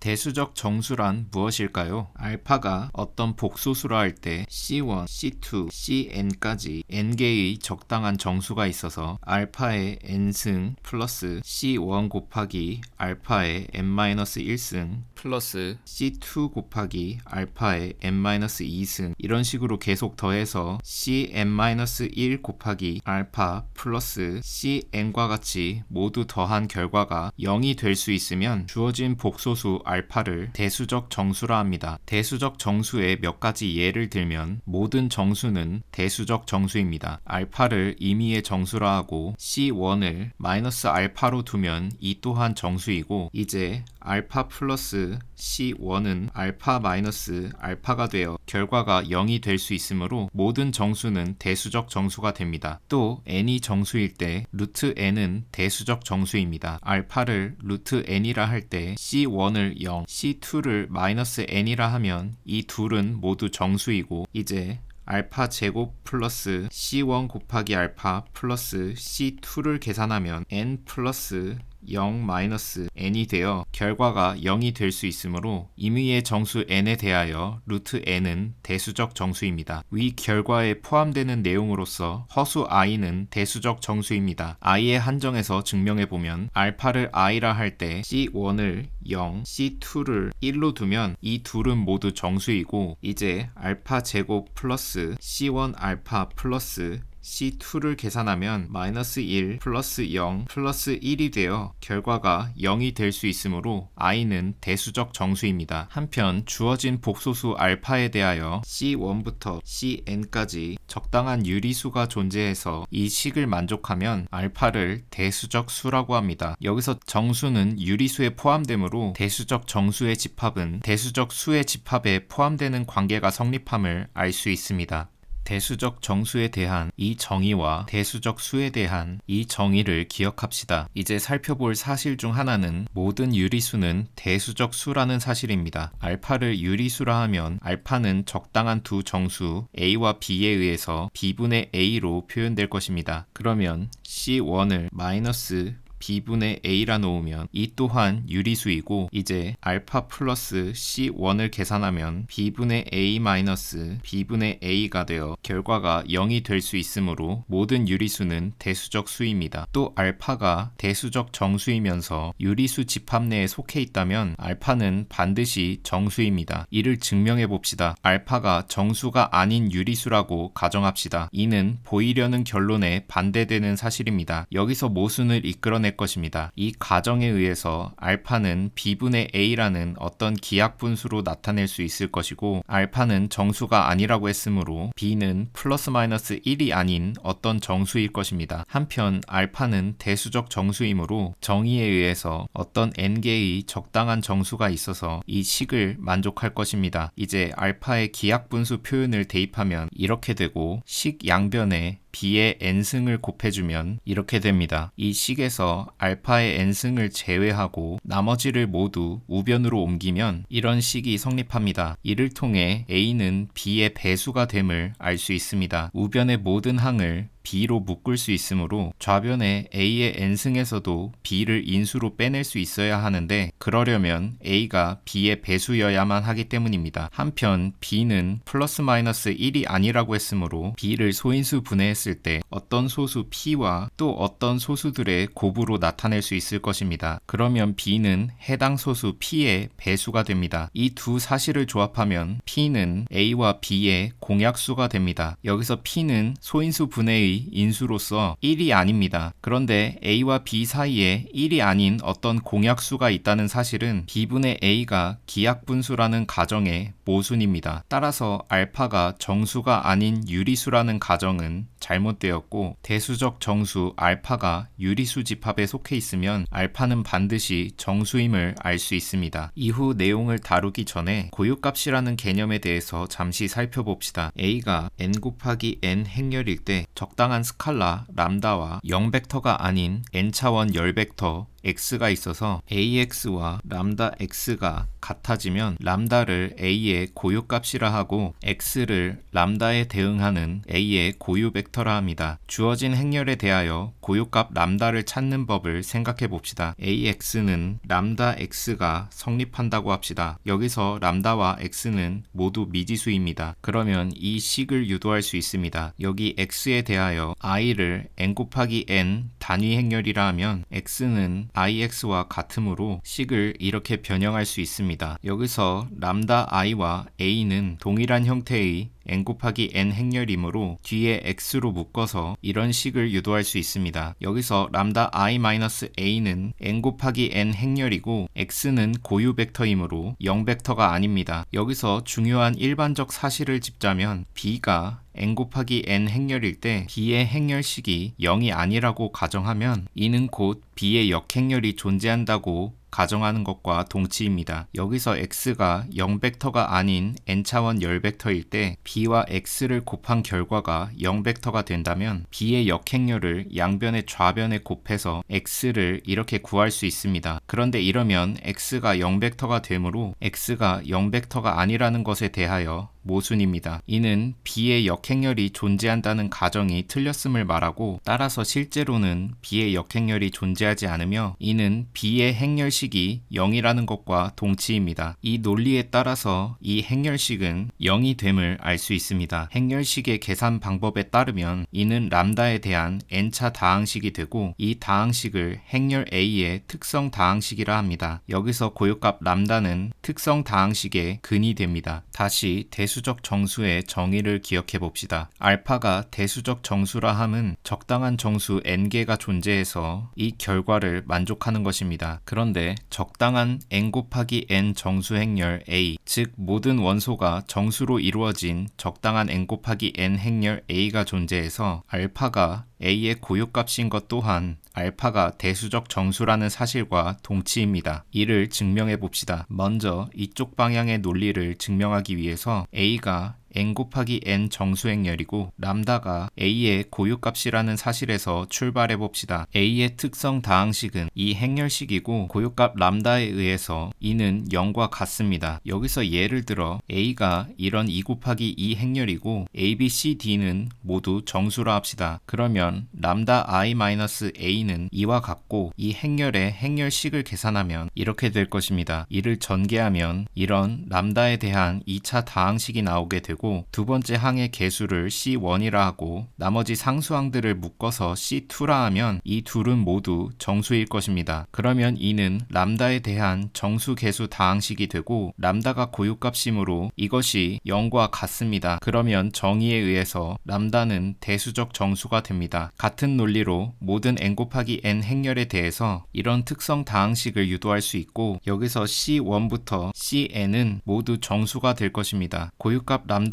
대수적 정수란 무엇일까요? 알파가 어떤 복소수라 할 때 C1, C2, Cn까지 n개의 적당한 정수가 있어서 알파의 n승 플러스 C1 곱하기 알파의 n-1승 플러스 C2 곱하기 알파의 n-2승 이런 식으로 계속 더해서 Cn-1 곱하기 알파 플러스 Cn과 같이 모두 더한 결과가 0이 될 수 있으면 주어진 복소수 알파를 대수적 정수라 합니다. 대수적 정수의 몇 가지 예를 들면 모든 정수는 대수적 정수입니다. 알파를 임의의 정수라 하고 C1을 마이너스 알파로 두면 이 또한 정수이고 이제 알파 플러스 C1은 알파 마이너스 알파가 되어 결과가 0이 될 수 있으므로 모든 정수는 대수적 정수가 됩니다. 또 n이 정수일 때 루트 n은 대수적 정수입니다. 알파를 루트 n이라 할 때 C1을 0, C2를 마이너스 n이라 하면 이 둘은 모두 정수이고 이제 알파 제곱 플러스 C1 곱하기 알파 플러스 C2를 계산하면 n 플러스 0 마이너스 n이 되어 결과가 0이 될 수 있으므로 임의의 정수 n에 대하여 루트 n은 대수적 정수입니다. 위 결과에 포함되는 내용으로서 허수 i는 대수적 정수입니다. i의 한정에서 증명해보면 알파를 i라 할 때 C1을 0, C2를 1로 두면 이 둘은 모두 정수이고 이제 알파 제곱 플러스 C1 알파 플러스 C2를 계산하면 마이너스 1 플러스 0 플러스 1이 되어 결과가 0이 될 수 있으므로 i는 대수적 정수입니다. 한편 주어진 복소수 알파에 대하여 C1부터 Cn까지 적당한 유리수가 존재해서 이 식을 만족하면 알파를 대수적 수라고 합니다. 여기서 정수는 유리수에 포함되므로 대수적 정수의 집합은 대수적 수의 집합에 포함되는 관계가 성립함을 알 수 있습니다. 대수적 정수에 대한 이 정의와 대수적 수에 대한 이 정의를 기억합시다. 이제 살펴볼 사실 중 하나는 모든 유리수는 대수적 수라는 사실입니다. 알파를 유리수라 하면 알파는 적당한 두 정수 A와 B에 의해서 B분의 A로 표현될 것입니다. 그러면 C1을 마이너스 B분의 A라 놓으면 이 또한 유리수이고 이제 알파 플러스 C1을 계산하면 B분의 A 마이너스 B분의 A가 되어 결과가 0이 될 수 있으므로 모든 유리수는 대수적 수입니다. 또 알파가 대수적 정수이면서 유리수 집합 내에 속해 있다면 알파는 반드시 정수입니다. 이를 증명해 봅시다. 알파가 정수가 아닌 유리수라고 가정합시다. 이는 보이려는 결론에 반대되는 사실입니다. 여기서 모순을 이끌어낼 것입니다. 이 가정에 의해서 알파는 B분의 A라는 어떤 기하 분수로 나타낼 수 있을 것이고 알파는 정수가 아니라고 했으므로 B는 플러스 마이너스 1이 아닌 어떤 정수일 것입니다. 한편 알파는 대수적 정수이므로 정의에 의해서 어떤 n개의 적당한 정수가 있어서 이 식을 만족할 것입니다. 이제 알파의 기하 분수 표현을 대입하면 이렇게 되고 식 양변에 B의 n승을 곱해주면 이렇게 됩니다. 이 식에서 알파의 n승을 제외하고 나머지를 모두 우변으로 옮기면 이런 식이 성립합니다. 이를 통해 A는 B의 배수가 됨을 알 수 있습니다. 우변의 모든 항을 B로 묶을 수 있으므로 좌변의 A의 n승에서도 B를 인수로 빼낼 수 있어야 하는데 그러려면 A가 B의 배수여야만 하기 때문입니다. 한편 B는 플러스 마이너스 1이 아니라고 했으므로 B를 소인수 분해했을 때 어떤 소수 P와 또 어떤 소수들의 곱으로 나타낼 수 있을 것입니다. 그러면 B는 해당 소수 P의 배수가 됩니다. 이 두 사실을 조합하면 P는 A와 B의 공약수가 됩니다. 여기서 P는 소인수 분해의 인수로서 1이 아닙니다. 그런데 A와 B 사이에 1이 아닌 어떤 공약수가 있다는 사실은 B분의 A가 기하분수라는 가정의 모순입니다. 따라서 알파가 정수가 아닌 유리수라는 가정은 잘못되었고 대수적 정수 알파가 유리수 집합에 속해 있으면 알파는 반드시 정수임을 알 수 있습니다. 이후 내용을 다루기 전에 고유값이라는 개념에 대해서 잠시 살펴봅시다. A가 n 곱하기 n 행렬일 때 적당한 스칼라 람다와 0벡터가 아닌 n차원 열벡터 x가 있어서 ax와 람다 x가 같아지면 람다를 a의 고유값이라 하고 x를 람다에 대응하는 a의 고유 벡터라 합니다. 주어진 행렬에 대하여 고유값 람다를 찾는 법을 생각해 봅시다. ax는 람다 x가 성립한다고 합시다. 여기서 람다와 x는 모두 미지수입니다. 그러면 이 식을 유도할 수 있습니다. 여기 x에 대하여 i를 n 곱하기 n 단위 행렬이라 하면 x는 ix와 같으므로 식을 이렇게 변형할 수 있습니다. 여기서 람다 i와 a는 동일한 형태의 n 곱하기 n 행렬이므로 뒤에 x로 묶어서 이런 식을 유도할 수 있습니다. 여기서 람다 i-a는 n 곱하기 n 행렬이고 x는 고유 벡터이므로 0벡터가 아닙니다. 여기서 중요한 일반적 사실을 짚자면 b가 n 곱하기 n 행렬일 때 b의 행렬식이 0이 아니라고 가정하면 이는 곧 b의 역행렬이 존재한다고 가정하는 것과 동치입니다. 여기서 x가 0벡터가 아닌 n차원 열벡터일 때 b와 x를 곱한 결과가 0벡터가 된다면 b의 역행렬을 양변의 좌변에 곱해서 x를 이렇게 구할 수 있습니다. 그런데 이러면 x가 0벡터가 되므로 x가 0벡터가 아니라는 것에 대하여 모순입니다. 이는 b의 역행렬이 존재한다는 가정이 틀렸음을 말하고 따라서 실제로는 b의 역행렬이 존재하지 않으며 이는 b의 행렬식이 0이라는 것과 동치입니다. 이 논리에 따라서 이 행렬식은 0이 됨을 알 수 있습니다. 행렬식의 계산 방법에 따르면 이는 람다에 대한 n차 다항식이 되고 이 다항식을 행렬 a의 특성 다항식이라 합니다. 여기서 고유값 람다는 특성 다항식의 근이 됩니다. 다시 대수적 정수의 정의를 기억해 봅시다. 알파가 대수적 정수라 함은 적당한 정수 n개가 존재해서 이 결과를 만족하는 것입니다. 그런데 적당한 n 곱하기 n 정수 행렬 A, 즉 모든 원소가 정수로 이루어진 적당한 n 곱하기 n 행렬 A가 존재해서 알파가 A의 고유값인 것 또한 알파가 대수적 정수라는 사실과 동치입니다. 이를 증명해 봅시다. 먼저 이쪽 방향의 논리를 증명하기 위해서 A가 n 곱하기 n 정수행렬이고 람다가 a의 고유값이라는 사실에서 출발해 봅시다. a의 특성 다항식은 이 행렬식이고 고유값 람다에 의해서 이는 0과 같습니다. 여기서 예를 들어 a가 이런 2 곱하기 2 행렬이고 a, b, c, d는 모두 정수라 합시다. 그러면 람다 i-a는 2와 같고 이 행렬의 행렬식을 계산하면 이렇게 될 것입니다. 이를 전개하면 이런 람다에 대한 2차 다항식이 나오게 되고 두 번째 항의 개수를 C1이라 하고 나머지 상수항들을 묶어서 C2라 하면 이 둘은 모두 정수일 것입니다. 그러면 이는 람다에 대한 정수 개수 다항식이 되고 람다가 고유값이므로 이것이 0과 같습니다. 그러면 정의에 의해서 람다는 대수적 정수가 됩니다. 같은 논리로 모든 n 곱하기 n 행렬에 대해서 이런 특성 다항식을 유도할 수 있고 여기서 C1부터 Cn은 모두 정수가 될 것입니다. 고유값 람다는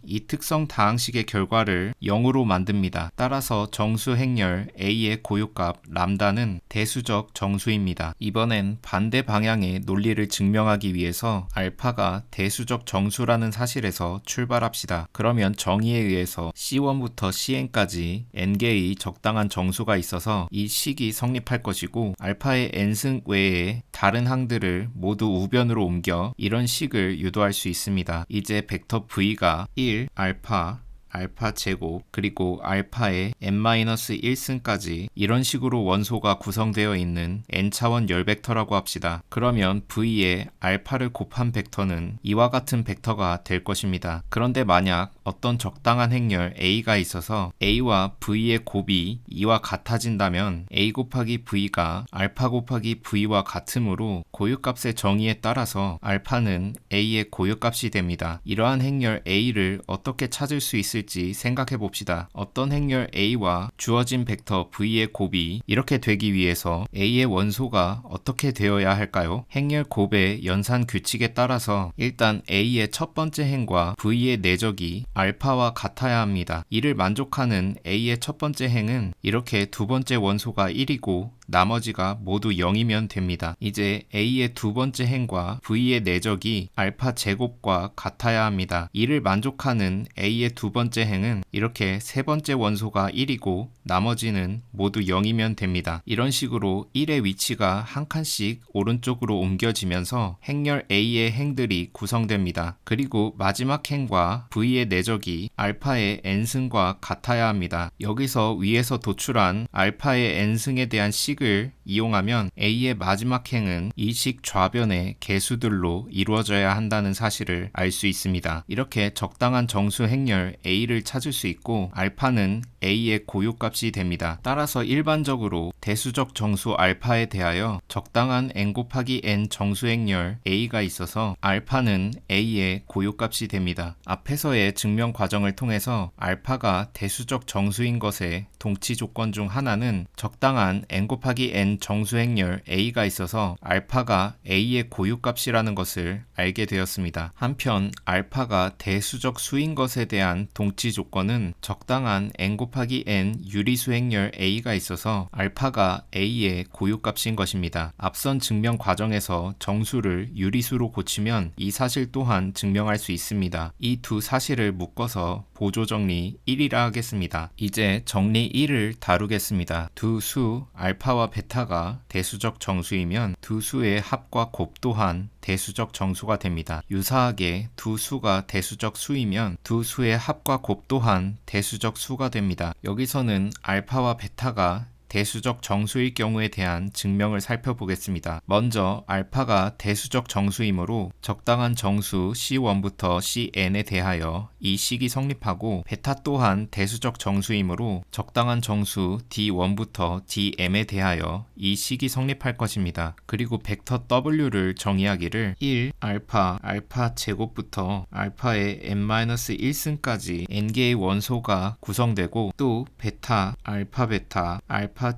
이 특성 다항식의 결과를 0으로 만듭니다. 따라서 정수 행렬 A의 고유값 람다는 대수적 정수입니다. 이번엔 반대 방향의 논리를 증명하기 위해서 알파가 대수적 정수라는 사실에서 출발합시다. 그러면 정의에 의해서 C1부터 Cn까지 n개의 적당한 정수가 있어서 이 식이 성립할 것이고 알파의 n승 외에 다른 항들을 모두 우변으로 옮겨 이런 식을 유도할 수 있습니다. 이제 벡터 V가 1, 알파 제곱 그리고 알파의 n-1승까지 이런 식으로 원소가 구성되어 있는 n차원 열벡터라고 합시다. 그러면 V에 알파를 곱한 벡터는 이와 같은 벡터가 될 것입니다. 그런데 만약 어떤 적당한 행렬 A가 있어서 A와 V의 곱이 2와 같아진다면 A 곱하기 V가 알파 곱하기 V와 같으므로 고유값의 정의에 따라서 알파는 A의 고유값이 됩니다. 이러한 행렬 A를 어떻게 찾을 수 있을지 생각해 봅시다. 어떤 행렬 A와 주어진 벡터 V의 곱이 이렇게 되기 위해서 A의 원소가 어떻게 되어야 할까요? 행렬 곱의 연산 규칙에 따라서 일단 A의 첫 번째 행과 V의 내적이 알파와 같아야 합니다. 이를 만족하는 A의 첫 번째 행은 이렇게 두 번째 원소가 1이고 나머지가 모두 0이면 됩니다. 이제 A의 두 번째 행과 V의 내적이 알파 제곱과 같아야 합니다. 이를 만족하는 A의 두 번째 행은 이렇게 세 번째 원소가 1이고 나머지는 모두 0이면 됩니다. 이런 식으로 1의 위치가 한 칸씩 오른쪽으로 옮겨지면서 행렬 A의 행들이 구성됩니다. 그리고 마지막 행과 V의 내적이 알파의 n승과 같아야 합니다. 여기서 위에서 도출한 알파의 n승에 대한 식을 이용하면 A의 마지막 행은 이 식 좌변의 개수들로 이루어져야 한다는 사실을 알 수 있습니다. 이렇게 적당한 정수 행렬 A를 찾을 수 있고 알파는 A의 고유값이 됩니다. 따라서 일반적으로 대수적 정수 알파에 대하여 적당한 n 곱하기 n 정수 행렬 A가 있어서 알파는 A의 고유값이 됩니다. 앞에서의 증명 과정을 통해서 알파가 대수적 정수인 것의 동치 조건 중 하나는 적당한 n 곱하기 n 정수 행렬 A가 있어서 알파가 A의 고유값이라는 것을 알게 되었습니다. 한편 알파가 대수적 수인 것에 대한 동치 조건은 적당한 n 곱하기 n 유리수 행렬 A가 있어서 알파가 A의 고유값인 것입니다. 앞선 증명 과정에서 정수를 유리수로 고치면 이 사실 또한 증명할 수 있습니다. 이 두 사실을 묶어서 보조 정리 1이라 하겠습니다. 이제 정리 1을 다루겠습니다. 두 수 알파와 베타가 대수적 정수이면 두 수의 합과 곱 또한 대수적 정수가 됩니다. 유사하게 두 수가 대수적 수이면 두 수의 합과 곱 또한 대수적 수가 됩니다. 여기서는 알파와 베타가 대수적 정수일 경우에 대한 증명을 살펴보겠습니다. 먼저 알파가 대수적 정수이므로 적당한 정수 C1부터 Cn에 대하여 이 식이 성립하고 베타 또한 대수적 정수이므로 적당한 정수 D1부터 Dm에 대하여 이 식이 성립할 것입니다. 그리고 벡터 W를 정의하기를 1 알파 제곱부터 알파의 n-1승까지 n개의 원소가 구성되고 또 베타 알파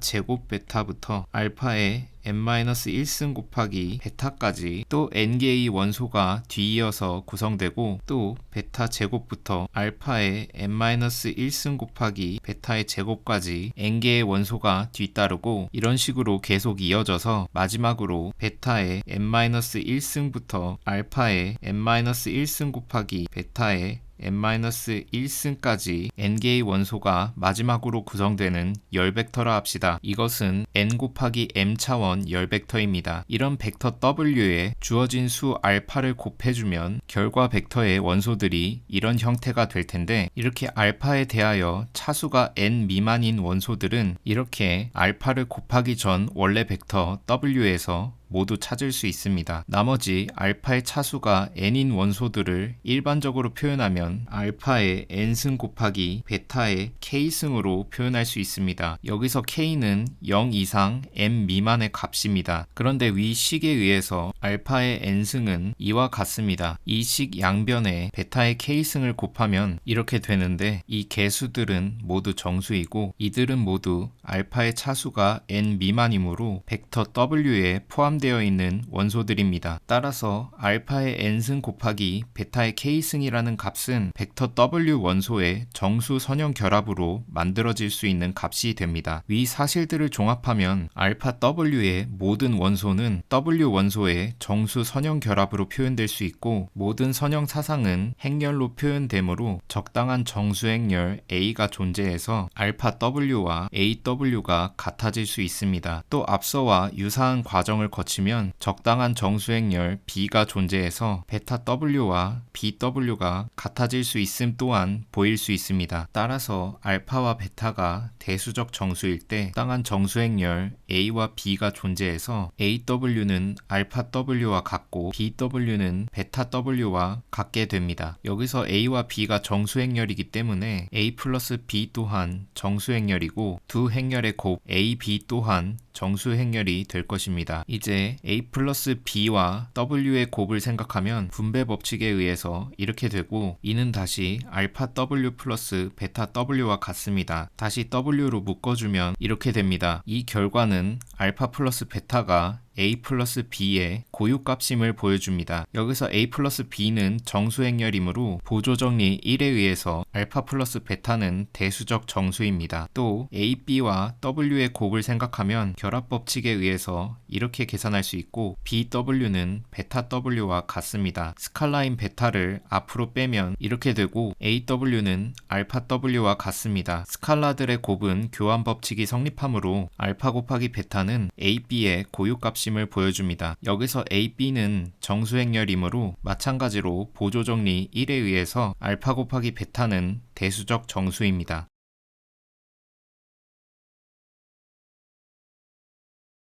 제곱 베타부터 알파의 n-1승 곱하기 베타까지 또 n개의 원소가 뒤이어서 구성되고 또 베타 제곱부터 알파의 n-1승 곱하기 베타의 제곱까지 n개의 원소가 뒤따르고 이런 식으로 계속 이어져서 마지막으로 베타의 n-1승부터 알파의 n-1승 곱하기 베타의 n-1승까지 n개의 원소가 마지막으로 구성되는 열벡터라 합시다. 이것은 n 곱하기 m 차원 열벡터입니다. 이런 벡터 W에 주어진 수 알파를 곱해주면 결과 벡터의 원소들이 이런 형태가 될 텐데 이렇게 알파에 대하여 차수가 n 미만인 원소들은 이렇게 알파를 곱하기 전 원래 벡터 W에서 모두 찾을 수 있습니다. 나머지 알파의 차수가 n인 원소들을 일반적으로 표현하면 알파의 n승 곱하기 베타의 k승으로 표현할 수 있습니다. 여기서 k는 0 이상 m 미만의 값입니다. 그런데 위 식에 의해서 알파의 n승은 이와 같습니다. 이 식 양변에 베타의 k승을 곱하면 이렇게 되는데 이 개수들은 모두 정수이고 이들은 모두 알파의 차수가 n 미만이므로 벡터 W에 포함되어 있는 원소들입니다. 따라서 알파의 n승 곱하기 베타의 k승이라는 값은 벡터 W 원소의 정수 선형 결합으로 만들어질 수 있는 값이 됩니다. 위 사실들을 종합하면 알파 W의 모든 원소는 W 원소의 정수 선형 결합으로 표현될 수 있고 모든 선형 사상은 행렬로 표현되므로 적당한 정수 행렬 A가 존재해서 알파 W와 AW가 같아질 수 있습니다. 또 앞서와 유사한 과정을 거치면 적당한 정수 행렬 B가 존재해서 베타 W와 BW가 같아질 수 있음 또한 보일 수 있습니다. 따라서 알파와 베타가 대수적 정수일 때 적당한 정수 행렬 A와 B가 존재해서 AW는 알파 W와 같고 BW는 베타 W와 같게 됩니다. 여기서 A와 B가 정수 행렬이기 때문에 A 플러스 B 또한 정수 행렬이고 두 행렬의 곱 A, B 또한 정수 행렬이 될 것입니다. 이제 A 플러스 B와 W의 곱을 생각하면 분배 법칙에 의해서 이렇게 되고 이는 다시 알파 W 플러스 베타 W와 같습니다. 다시 W로 묶어주면 이렇게 됩니다. 이 결과는 알파 플러스 베타가 a 플러스 b의 고유값임을 보여줍니다. 여기서 a 플러스 b는 정수행렬이므로 보조정리 1에 의해서 알파 플러스 베타는 대수적 정수입니다. 또 a, b와 w의 곱을 생각하면 결합법칙에 의해서 이렇게 계산할 수 있고 b, w는 베타 w와 같습니다. 스칼라인 베타를 앞으로 빼면 이렇게 되고 a, w는 알파 w와 같습니다. 스칼라들의 곱은 교환법칙이 성립하므로 알파 곱하기 베타는 a, b의 고유값임을 보여줍니다. 여기서 a, b는 정수행렬이므로 마찬가지로 보조정리 1에 의해서 알파 곱하기 베타는 대수적 정수입니다.